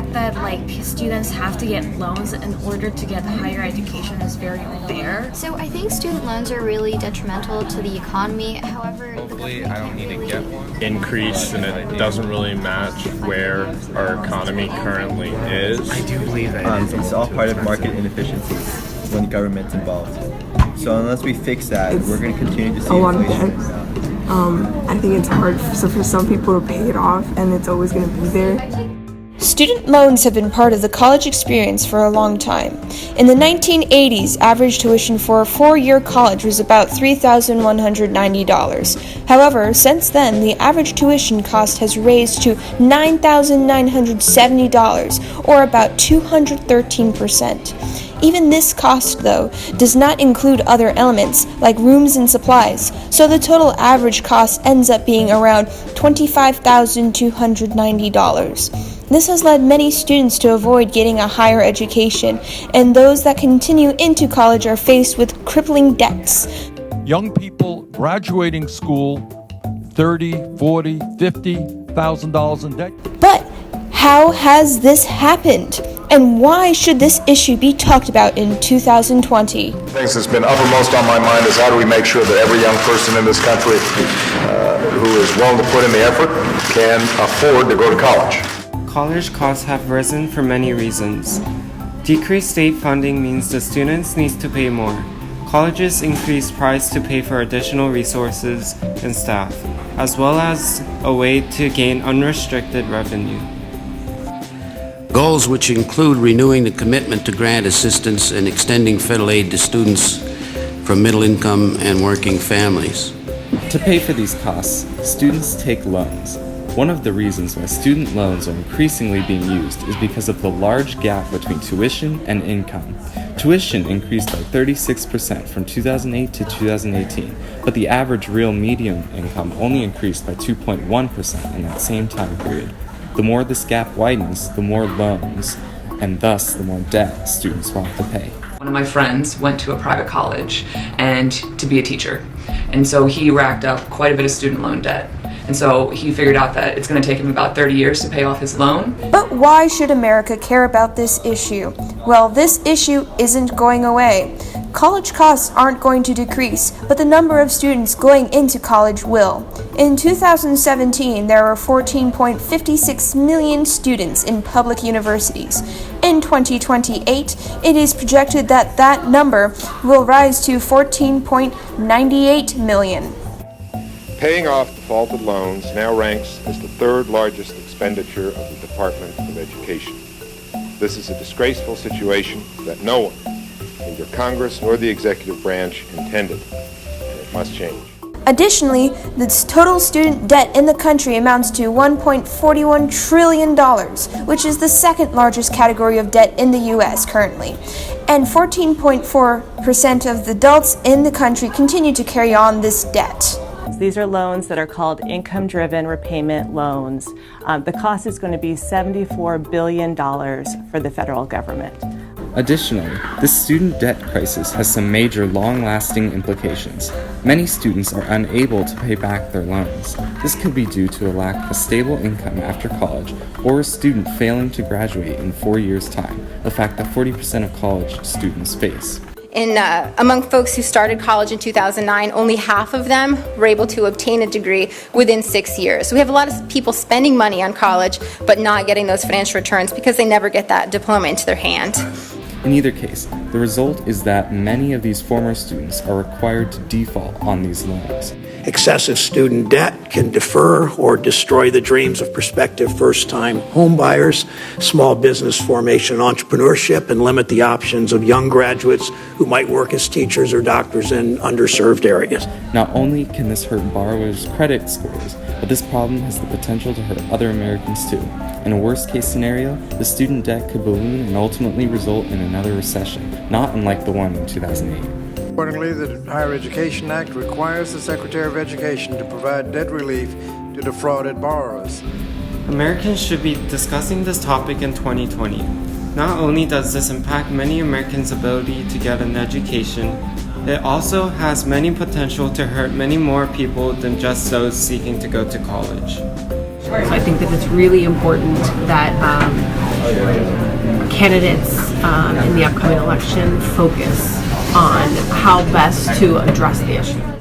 fact that like students have to get loans in order to get higher education is very unfair. So I think student loans are really detrimental to the economy. However, hopefully I don't need to get one. Increase, and it doesn't really match where our economy currently is. I do believe that it's all part of market inefficiencies when the government's involved. So unless we fix that, we're going to continue to see a lot of inflation. debt. I think it's hard for some people to pay it off, and it's always going to be there. Student loans have been part of the college experience for a long time. In the 1980s, average tuition for a 4-year college was about $3,190. However, since then, the average tuition cost has raised to $9,970, or about 213%. Even this cost, though, does not include other elements like rooms and supplies, so the total average cost ends up being around $25,290. This has led many students to avoid getting a higher education, and those that continue into college are faced with crippling debts. Young people graduating school, $30,000, $40,000, $50,000 in debt. But how has this happened? And why should this issue be talked about in 2020? Things that's been uppermost on my mind is how do we make sure that every young person in this country who is willing to put in the effort can afford to go to college. College costs have risen for many reasons. Decreased state funding means the students need to pay more. Colleges increase price to pay for additional resources and staff, as well as a way to gain unrestricted revenue. Goals which include renewing the commitment to grant assistance and extending federal aid to students from middle-income and working families. To pay for these costs, students take loans. One of the reasons why student loans are increasingly being used is because of the large gap between tuition and income. Tuition increased by 36% from 2008 to 2018, but the average real median income only increased by 2.1% in that same time period. The more this gap widens, the more loans, and thus the more debt students will have to pay. One of my friends went to a private college and to be a teacher, and so he racked up quite a bit of student loan debt. And so he figured out that it's going to take him about 30 years to pay off his loan. But why should America care about this issue? Well, this issue isn't going away. College costs aren't going to decrease, but the number of students going into college will. In 2017, there were 14.56 million students in public universities. In 2028, it is projected that that number will rise to 14.98 million. Paying off defaulted loans now ranks as the third largest expenditure of the Department of Education. This is a disgraceful situation that no one, neither Congress nor the executive branch, intended, and it must change. Additionally, the total student debt in the country amounts to $1.41 trillion, which is the second largest category of debt in the U.S. currently. And 14.4% of the adults in the country continue to carry on this debt. These are loans that are called income-driven repayment loans. The cost is going to be $74 billion for the federal government. Additionally, this student debt crisis has some major long-lasting implications. Many students are unable to pay back their loans. This could be due to a lack of a stable income after college, or a student failing to graduate in 4 years' time, a fact that 40% of college students face. Among folks who started college in 2009, only half of them were able to obtain a degree within 6 years. So we have a lot of people spending money on college, but not getting those financial returns because they never get that diploma into their hand. In either case, the result is that many of these former students are required to default on these loans. Excessive student debt can defer or destroy the dreams of prospective first-time homebuyers, small business formation, entrepreneurship, and limit the options of young graduates who might work as teachers or doctors in underserved areas. Not only can this hurt borrowers' credit scores, but this problem has the potential to hurt other Americans too. In a worst-case scenario, the student debt could balloon and ultimately result in another recession, not unlike the one in 2008. Accordingly, the Higher Education Act requires the Secretary of Education to provide debt relief to defrauded borrowers. Americans should be discussing this topic in 2020. Not only does this impact many Americans' ability to get an education, it also has many potential to hurt many more people than just those seeking to go to college. So I think that it's really important that candidates in the upcoming election focus on how best to address the issue.